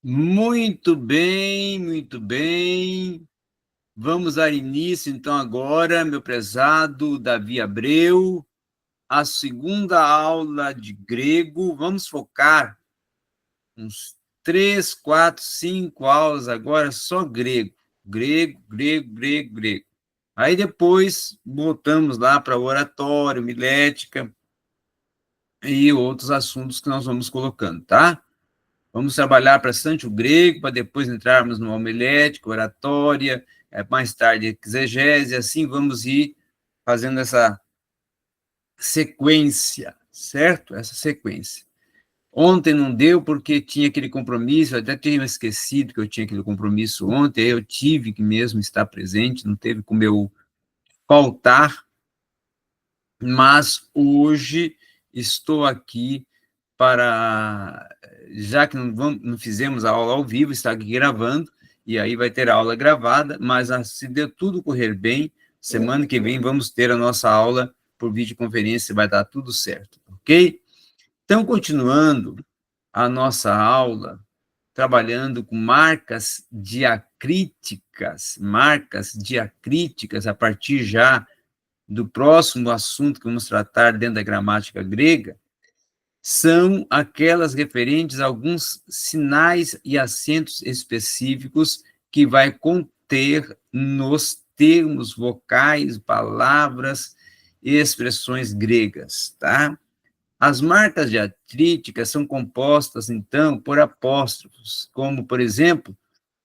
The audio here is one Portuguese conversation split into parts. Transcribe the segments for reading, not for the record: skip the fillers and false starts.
Muito bem, muito bem. Vamos dar início, então, agora, meu prezado Davi Abreu, a segunda aula de grego. Vamos focar uns 3, 4, 5 aulas agora, só grego. Grego, grego, grego, grego. Aí depois voltamos lá para oratório, milética e outros assuntos que nós vamos colocando, tá? Vamos trabalhar bastante o grego, para depois entrarmos no homilético, oratória, mais tarde exegese, assim vamos ir fazendo essa sequência, certo? Essa sequência. Ontem não deu porque tinha aquele compromisso, eu até tinha esquecido que eu tinha aquele compromisso ontem, aí eu tive que mesmo estar presente, não teve como eu faltar, mas hoje estou aqui para, já que não fizemos a aula ao vivo, está aqui gravando, e aí vai ter a aula gravada, mas se der tudo correr bem, semana que vem vamos ter a nossa aula por videoconferência, vai dar tudo certo, ok? Então, continuando a nossa aula, trabalhando com marcas diacríticas, a partir já do próximo assunto que vamos tratar dentro da gramática grega, são aquelas referentes a alguns sinais e acentos específicos que vai conter nos termos vocais, palavras e expressões gregas, tá? As marcas diacríticas são compostas, então, por apóstrofos, como, por exemplo,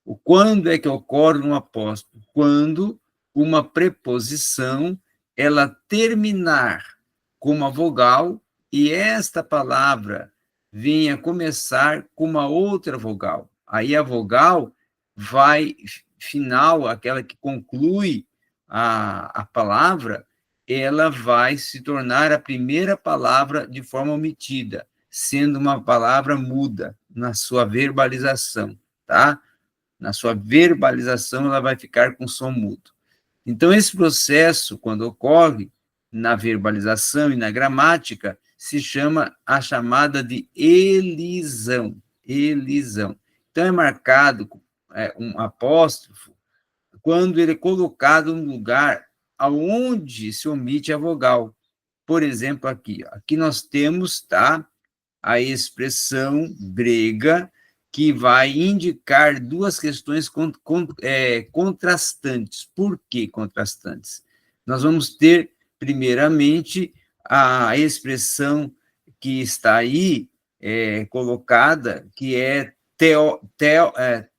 o quando é que ocorre um apóstrofo? Quando uma preposição ela terminar com uma vogal e esta palavra venha começar com uma outra vogal. Aí a vogal vai, final, aquela que conclui a palavra, ela vai se tornar a primeira palavra de forma omitida, sendo uma palavra muda na sua verbalização, tá? Na sua verbalização, ela vai ficar com som mudo. Então, esse processo, quando ocorre na verbalização e na gramática, se chama a chamada de elisão. Elisão. Então, é marcado um apóstrofo quando ele é colocado no lugar aonde se omite a vogal. Por exemplo, aqui nós temos, tá, a expressão grega que vai indicar duas questões contrastantes. Por que contrastantes? Nós vamos ter, primeiramente, a expressão que está aí colocada, que é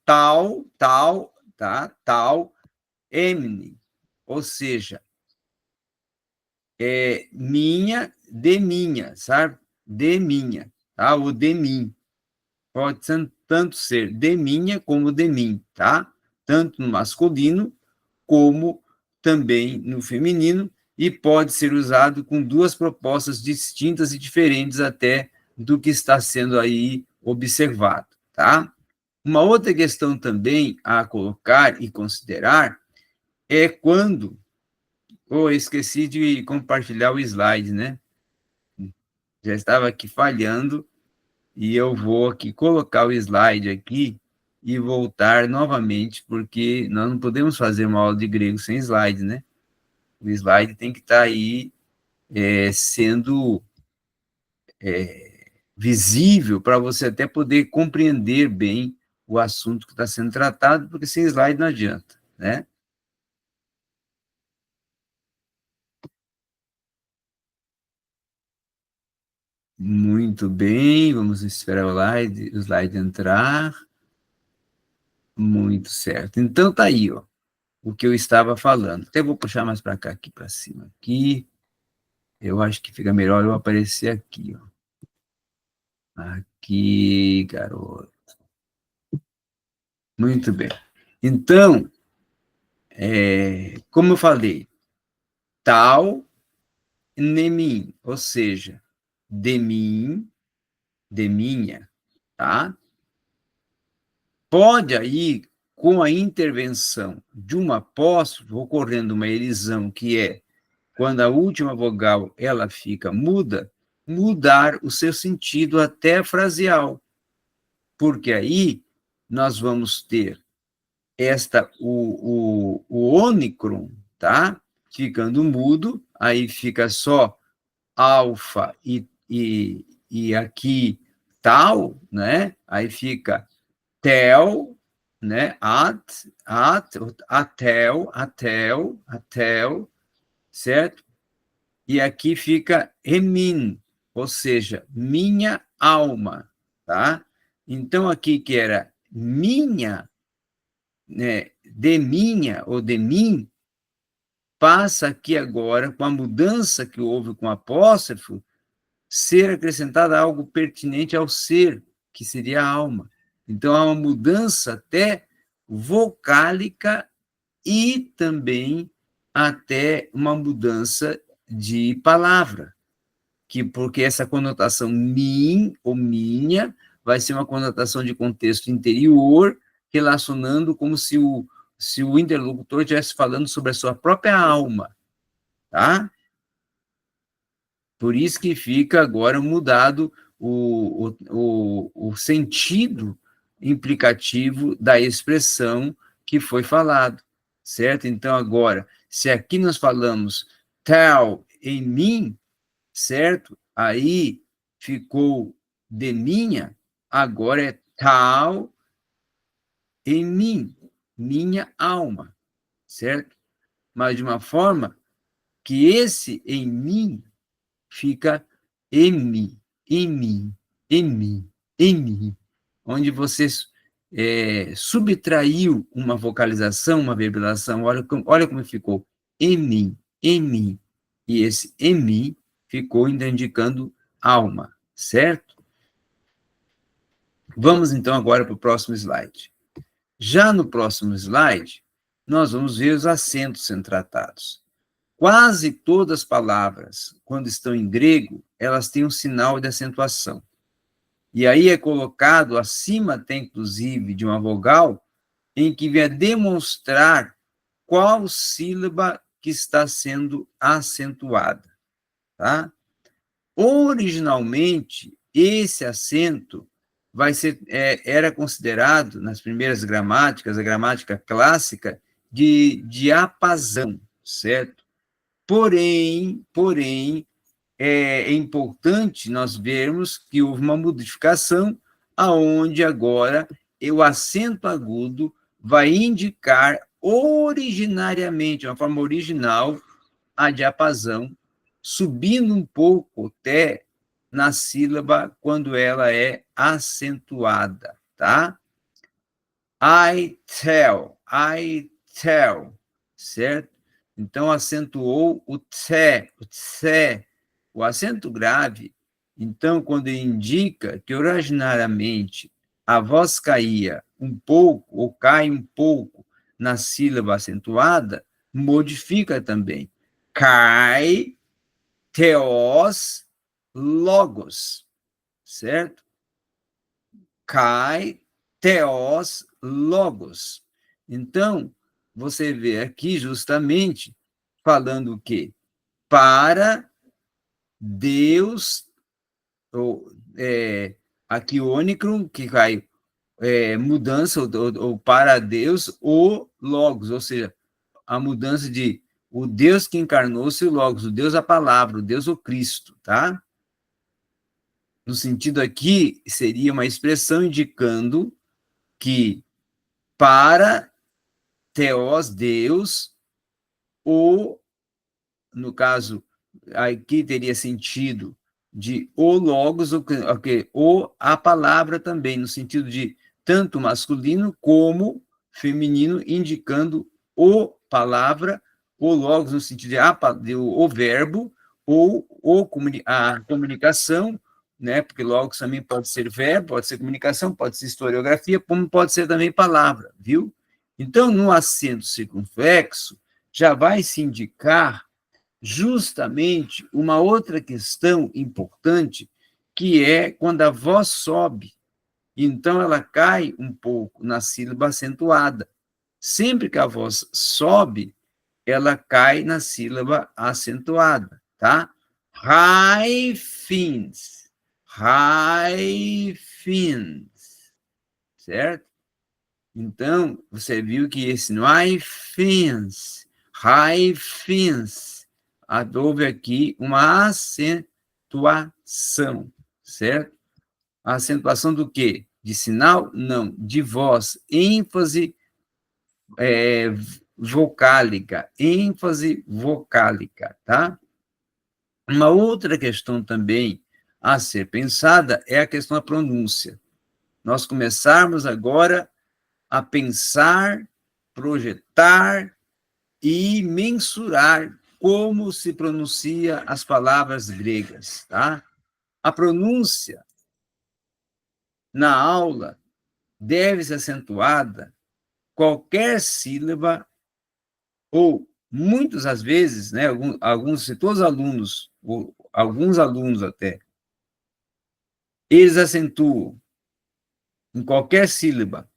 tal, emne, ou seja, minha, de minha, sabe? De minha, tá? O de mim. Pode tanto ser de minha como de mim, tá? Tanto no masculino como também no feminino, e pode ser usado com duas propostas distintas e diferentes até do que está sendo aí observado, tá? Uma outra questão também a colocar e considerar é quando... esqueci de compartilhar o slide, né? Já estava aqui falhando, e eu vou aqui colocar o slide aqui e voltar novamente, porque nós não podemos fazer uma aula de grego sem slide, né? O slide tem que estar aí sendo visível para você até poder compreender bem o assunto que está sendo tratado, porque sem slide não adianta, né? Muito bem, vamos esperar o slide entrar. Muito certo. Então, tá aí, ó, o que eu estava falando. Até vou puxar mais para cá, aqui para cima, aqui. Eu acho que fica melhor eu aparecer aqui, ó. Aqui, garoto. Muito bem. Então, como eu falei, tal, nemim, ou seja, de mim, de minha, tá? Pode aí, com a intervenção de um apóstrofo, ocorrendo uma elisão, que é quando a última vogal ela fica muda, mudar o seu sentido até fraseal, porque aí nós vamos ter o ômicron, tá? Ficando mudo, aí fica só alfa e aqui tal, né? Aí fica tel, né? Atel, certo? E aqui fica emin, ou seja, minha alma, tá? Então, aqui que era minha, né, de minha ou de mim, passa aqui agora, com a mudança que houve com o apóstrofo, ser acrescentada algo pertinente ao ser, que seria a alma. Então, há uma mudança até vocálica e também até uma mudança de palavra, porque essa conotação mim ou minha vai ser uma conotação de contexto interior, relacionando como se o interlocutor estivesse falando sobre a sua própria alma, tá? Por isso que fica agora mudado o sentido implicativo da expressão que foi falado, certo? Então, agora, se aqui nós falamos tal em mim, certo? Aí ficou de minha, agora é tal em mim, minha alma, certo? Mas de uma forma que esse em mim fica em mim, em mim, em mim, em mim, onde você subtraiu uma vocalização, uma verbalização, olha como ficou, em mim, e esse em mim ficou ainda indicando alma, certo? Vamos então agora para o próximo slide. Já no próximo slide, nós vamos ver os acentos sendo tratados. Quase todas as palavras, quando estão em grego, elas têm um sinal de acentuação. E aí é colocado acima até, inclusive, de uma vogal, em que vem a demonstrar qual sílaba que está sendo acentuada, tá? Originalmente, esse acento era considerado, nas primeiras gramáticas, a gramática clássica, de diapasão, certo? Porém, é importante nós vermos que houve uma modificação, aonde agora o acento agudo vai indicar originariamente, de uma forma original, a diapasão, subindo um pouco até na sílaba quando ela é acentuada, tá? I tell, certo? Então, acentuou o tse, o acento grave. Então, quando indica que originariamente a voz caía um pouco, ou cai um pouco na sílaba acentuada, modifica também. Cai, teos, logos, certo? Cai, teos, logos. Então, você vê aqui justamente falando o quê? Para Deus, ou, aqui o ônicron, que cai mudança, ou para Deus, o logos, ou seja, a mudança de o Deus que encarnou-se, o logos, o Deus a palavra, o Deus o Cristo, tá? No sentido aqui, seria uma expressão indicando que para Theos, Deus, ou, no caso, aqui teria sentido de o logos, ou a palavra também, no sentido de tanto masculino como feminino, indicando o palavra, o logos no sentido de o verbo, ou a comunicação, né? Porque logos também pode ser verbo, pode ser comunicação, pode ser historiografia, como pode ser também palavra, viu? Então, no acento circunflexo, já vai se indicar justamente uma outra questão importante, que é quando a voz sobe, então ela cai um pouco na sílaba acentuada. Sempre que a voz sobe, ela cai na sílaba acentuada, tá? High fins, certo? Então, você viu que esse no hyphens, houve aqui uma acentuação, certo? A acentuação do quê? De sinal? Não, de voz, ênfase vocálica, tá? Uma outra questão também a ser pensada é a questão da pronúncia. Nós começarmos agora a pensar, projetar e mensurar como se pronuncia as palavras gregas, tá? A pronúncia na aula deve ser acentuada qualquer sílaba ou muitas às vezes, né, alguns, se todos os alunos, ou alguns alunos até, eles acentuam em qualquer sílaba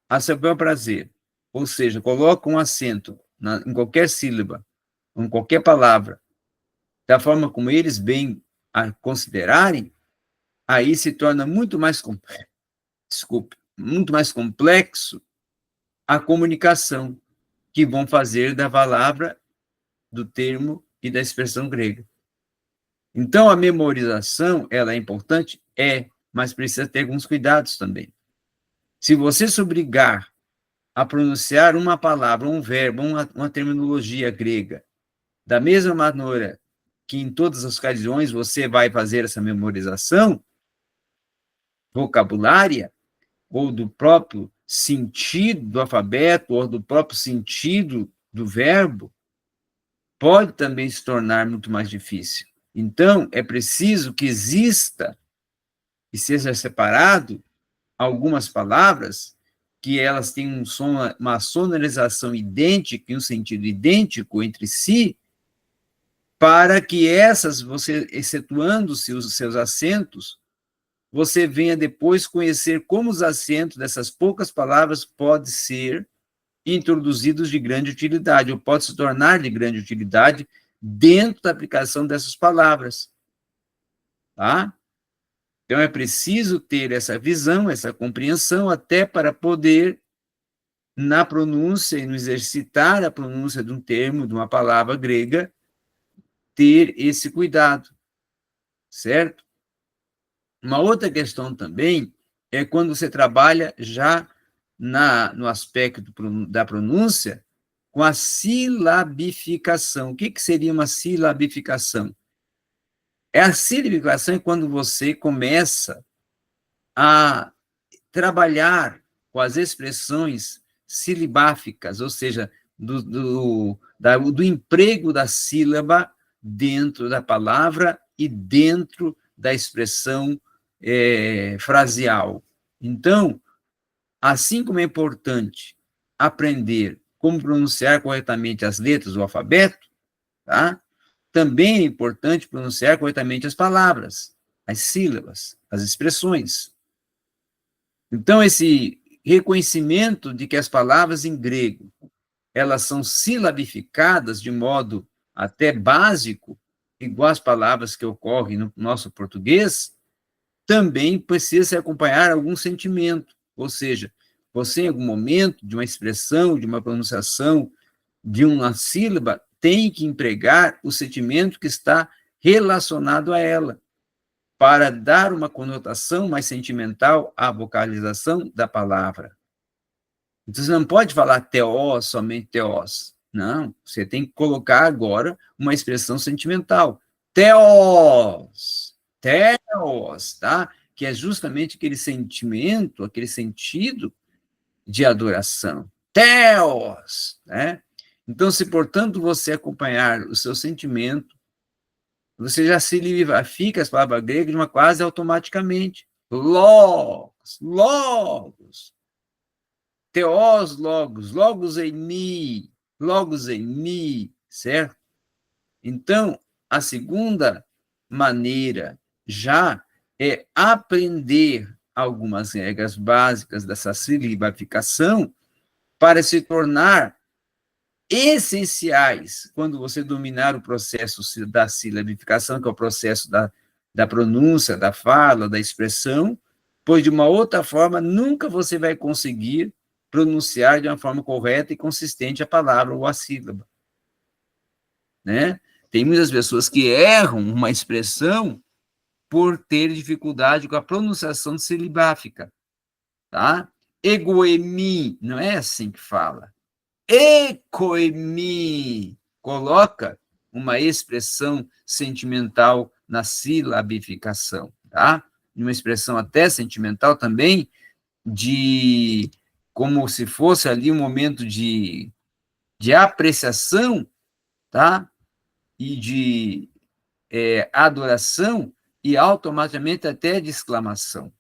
a seu bel prazer, ou seja, colocam um acento em qualquer sílaba, em qualquer palavra, da forma como eles bem a considerarem, aí se torna muito mais muito mais complexo a comunicação que vão fazer da palavra, do termo e da expressão grega. Então, a memorização, ela é importante? É, mas precisa ter alguns cuidados também. Se você se obrigar a pronunciar uma palavra, um verbo, uma terminologia grega, da mesma maneira que em todas as ocasiões você vai fazer essa memorização vocabulária, ou do próprio sentido do alfabeto, ou do próprio sentido do verbo, pode também se tornar muito mais difícil. Então, é preciso que exista e seja separado algumas palavras que elas têm uma sonorização idêntica e um sentido idêntico entre si, para que essas, você excetuando-se os seus acentos, você venha depois conhecer como os acentos dessas poucas palavras podem ser introduzidos de grande utilidade, ou pode se tornar de grande utilidade dentro da aplicação dessas palavras. Tá? Então, é preciso ter essa visão, essa compreensão, até para poder, na pronúncia e no exercitar a pronúncia de um termo, de uma palavra grega, ter esse cuidado, certo? Uma outra questão também é quando você trabalha já no aspecto da pronúncia com a silabificação. O que seria uma silabificação? A silabificação é quando você começa a trabalhar com as expressões silibáficas, ou seja, do emprego da sílaba dentro da palavra e dentro da expressão fraseal. Então, assim como é importante aprender como pronunciar corretamente as letras do alfabeto, tá? Também é importante pronunciar corretamente as palavras, as sílabas, as expressões. Então, esse reconhecimento de que as palavras em grego, elas são silabificadas de modo até básico, igual às palavras que ocorrem no nosso português, também precisa se acompanhar algum sentimento, ou seja, você em algum momento de uma expressão, de uma pronunciação, de uma sílaba, tem que empregar o sentimento que está relacionado a ela, para dar uma conotação mais sentimental à vocalização da palavra. Então, você não pode falar teós, somente teós. Não, você tem que colocar agora uma expressão sentimental. Teós, tá? Que é justamente aquele sentimento, aquele sentido de adoração. Teós, né? Então, se, portanto, você acompanhar o seu sentimento, você já se fica as palavras gregas de uma quase automaticamente. Logos. Teós, logos em mi, certo? Então, a segunda maneira já é aprender algumas regras básicas dessa silibificação para se tornar essenciais quando você dominar o processo da silabificação, que é o processo da pronúncia, da fala, da expressão, pois de uma outra forma nunca você vai conseguir pronunciar de uma forma correta e consistente a palavra ou a sílaba, né? Tem muitas pessoas que erram uma expressão por ter dificuldade com a pronunciação silibáfica, tá? Egoemi, não é assim que fala. Ecoemi, coloca uma expressão sentimental na silabificação, tá? Uma expressão até sentimental também, de como se fosse ali um momento de apreciação, tá? E de adoração, e automaticamente até de exclamação.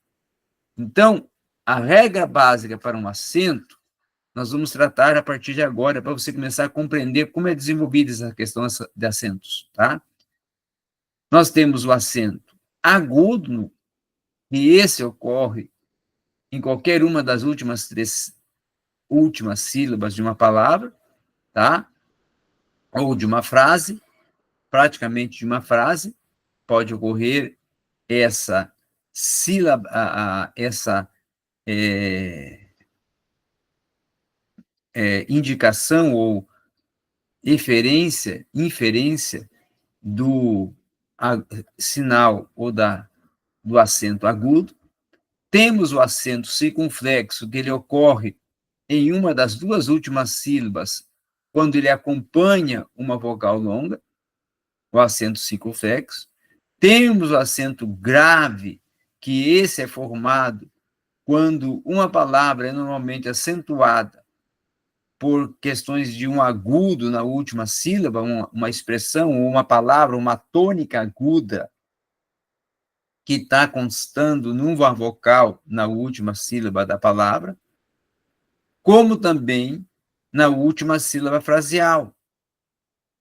Então, a regra básica para um acento, nós vamos tratar a partir de agora, para você começar a compreender como é desenvolvida essa questão de acentos, tá? Nós temos o acento agudo, e esse ocorre em qualquer uma das últimas sílabas de uma palavra, tá? Ou de uma frase, praticamente de uma frase, pode ocorrer essa sílaba, essa indicação ou inferência do sinal ou do acento agudo. Temos o acento circunflexo, que ele ocorre em uma das duas últimas sílabas, quando ele acompanha uma vogal longa, o acento circunflexo. Temos o acento grave, que esse é formado quando uma palavra é normalmente acentuada por questões de um agudo na última sílaba, uma expressão, ou uma palavra, uma tônica aguda, que está constando numa vogal na última sílaba da palavra, como também na última sílaba fraseal.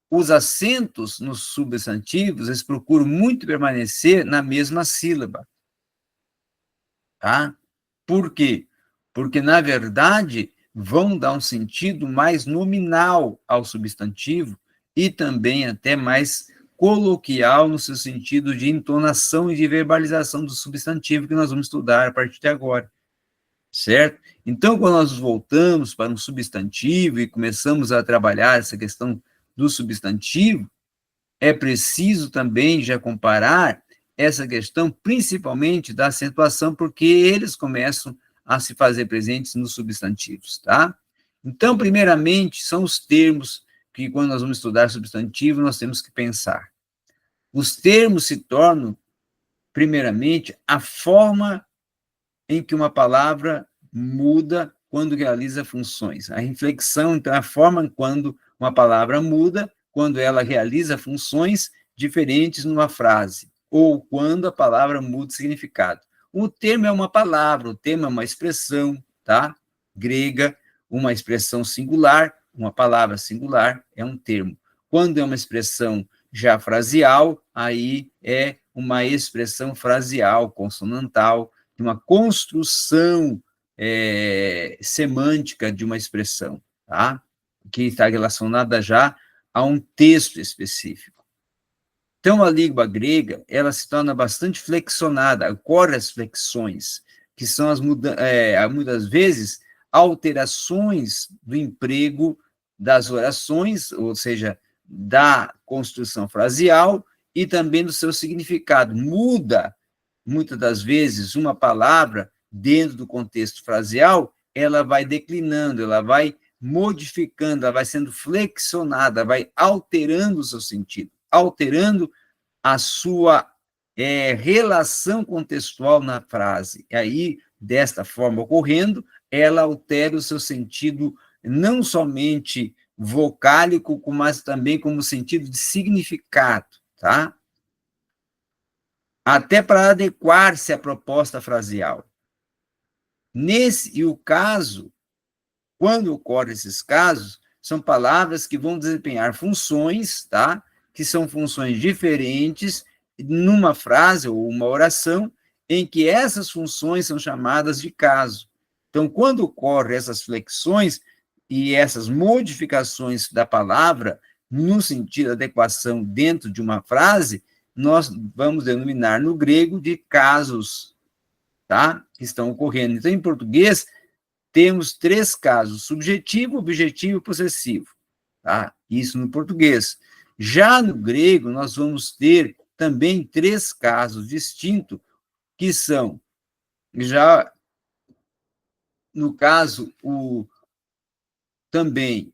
Os acentos nos substantivos, eles procuram muito permanecer na mesma sílaba. Tá? Por quê? Porque, na verdade, vão dar um sentido mais nominal ao substantivo e também até mais coloquial no seu sentido de entonação e de verbalização do substantivo que nós vamos estudar a partir de agora, certo? Então, quando nós voltamos para um substantivo e começamos a trabalhar essa questão do substantivo, é preciso também já comparar essa questão, principalmente da acentuação, porque eles começam a se fazer presentes nos substantivos, tá? Então, primeiramente, são os termos que, quando nós vamos estudar substantivo, nós temos que pensar. Os termos se tornam, primeiramente, a forma em que uma palavra muda quando realiza funções. A inflexão, então, é a forma quando uma palavra muda, quando ela realiza funções diferentes numa frase, ou quando a palavra muda de significado. O termo é uma palavra, o termo é uma expressão, tá? Grega, uma expressão singular, uma palavra singular é um termo. Quando é uma expressão já frasial, aí é uma expressão frasial, consonantal, de uma construção semântica de uma expressão, tá? Que está relacionada já a um texto específico. Então, a língua grega, ela se torna bastante flexionada, ocorrem as flexões, que são muitas vezes alterações do emprego das orações, ou seja, da construção frasial e também do seu significado. Muda, muitas das vezes, uma palavra dentro do contexto frasial, ela vai declinando, ela vai modificando, ela vai sendo flexionada, vai alterando o seu sentido, alterando a sua relação contextual na frase. E aí, desta forma ocorrendo, ela altera o seu sentido não somente vocálico, mas também como sentido de significado, tá? Até para adequar-se à proposta frasial. E o caso, quando ocorrem esses casos, são palavras que vão desempenhar funções, tá? Que são funções diferentes numa frase ou uma oração, em que essas funções são chamadas de caso. Então, quando ocorrem essas flexões e essas modificações da palavra, no sentido de adequação dentro de uma frase, nós vamos denominar no grego de casos, tá? Que estão ocorrendo. Então, em português, temos 3 casos, subjetivo, objetivo e possessivo, tá? Isso no português. Já no grego, nós vamos ter também 3 casos distintos, que são, já no caso, também,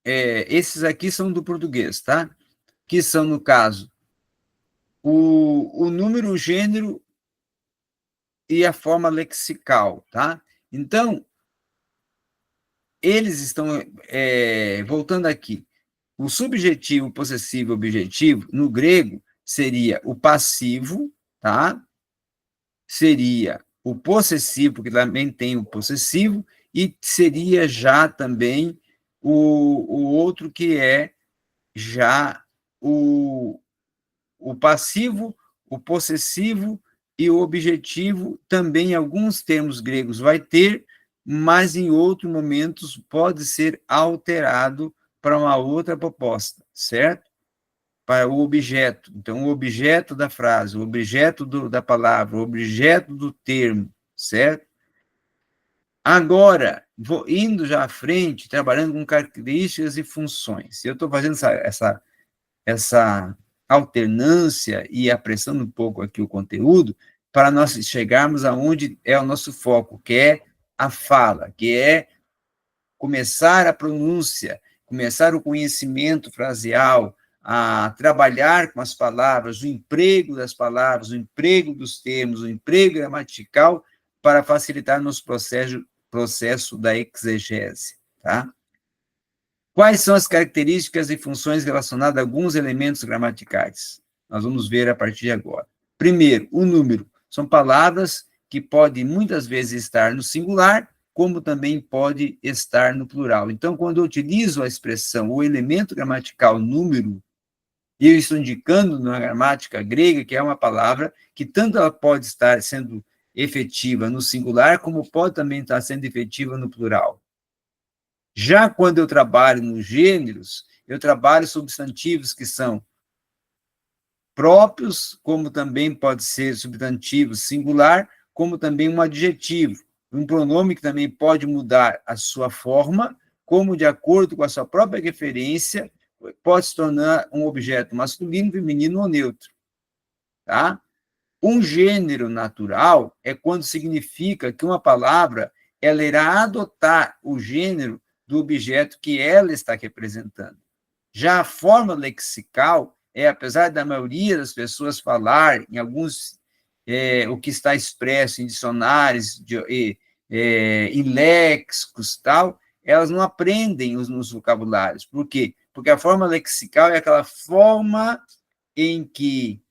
esses aqui são do português, tá? Que são, no caso, o número, o gênero e a forma lexical, tá? Então, eles estão, voltando aqui, o subjetivo, possessivo e objetivo, no grego, seria o passivo, tá? Seria o possessivo, que também tem o possessivo, e seria já também o outro que é já o passivo, o possessivo e o objetivo, também em alguns termos gregos vai ter, mas em outros momentos pode ser alterado para uma outra proposta, certo? Para o objeto. Então, o objeto da frase, o objeto da palavra, o objeto do termo, certo? Agora, indo já à frente, trabalhando com características e funções. Eu estou fazendo essa alternância e apressando um pouco aqui o conteúdo para nós chegarmos aonde é o nosso foco, que é a fala, que é começar a pronúncia, começar o conhecimento fraseal, a trabalhar com as palavras, o emprego das palavras, o emprego dos termos, o emprego gramatical, para facilitar nosso processo da exegese, tá? Quais são as características e funções relacionadas a alguns elementos gramaticais? Nós vamos ver a partir de agora. Primeiro, o número. São palavras que podem muitas vezes estar no singular, como também pode estar no plural. Então, quando eu utilizo a expressão, o elemento gramatical número, eu estou indicando na gramática grega que é uma palavra que tanto ela pode estar sendo efetiva no singular, como pode também estar sendo efetiva no plural. Já quando eu trabalho nos gêneros, eu trabalho substantivos que são próprios, como também pode ser substantivo singular, como também um adjetivo. Um pronome que também pode mudar a sua forma, como de acordo com a sua própria referência, pode se tornar um objeto masculino, feminino ou neutro. Tá? Um gênero natural é quando significa que uma palavra ela irá adotar o gênero do objeto que ela está representando. Já a forma lexical apesar da maioria das pessoas falar em alguns, o que está expresso em dicionários, em léxicos, tal, elas não aprendem nos vocabulários. Por quê? Porque a forma lexical é aquela forma em que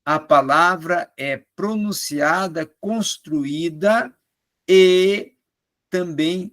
a palavra é pronunciada, construída e também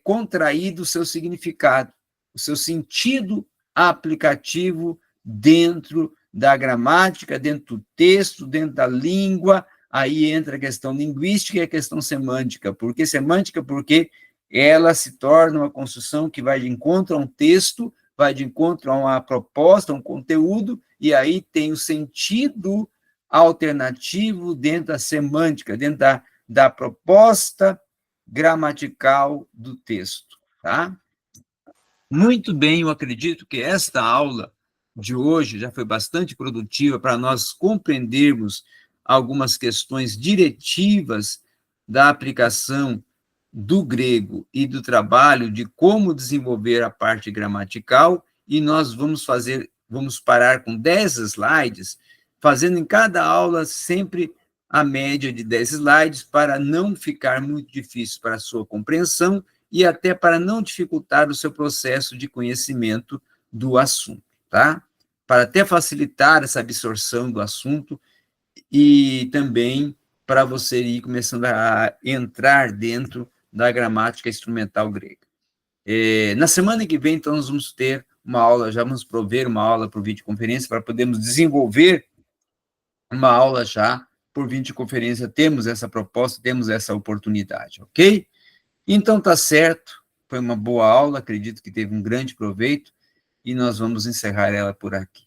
contraído o seu significado, o seu sentido aplicativo dentro da gramática, dentro do texto, dentro da língua. Aí entra a questão linguística e a questão semântica. Por que semântica? Porque ela se torna uma construção que vai de encontro a um texto, vai de encontro a uma proposta, a um conteúdo, e aí tem o sentido alternativo dentro da semântica, dentro da proposta gramatical do texto, tá? Muito bem, eu acredito que esta aula de hoje já foi bastante produtiva para nós compreendermos algumas questões diretivas da aplicação do grego e do trabalho de como desenvolver a parte gramatical, e nós vamos parar com 10 slides, fazendo em cada aula sempre a média de 10 slides, para não ficar muito difícil para a sua compreensão e até para não dificultar o seu processo de conhecimento do assunto, tá? Para até facilitar essa absorção do assunto e também para você ir começando a entrar dentro da gramática instrumental grega. Na semana que vem, então, nós vamos ter uma aula, já vamos prover uma aula por videoconferência para podermos desenvolver uma aula já por videoconferência. Temos essa proposta, temos essa oportunidade, ok? Então, tá certo, foi uma boa aula, acredito que teve um grande proveito, e nós vamos encerrar ela por aqui.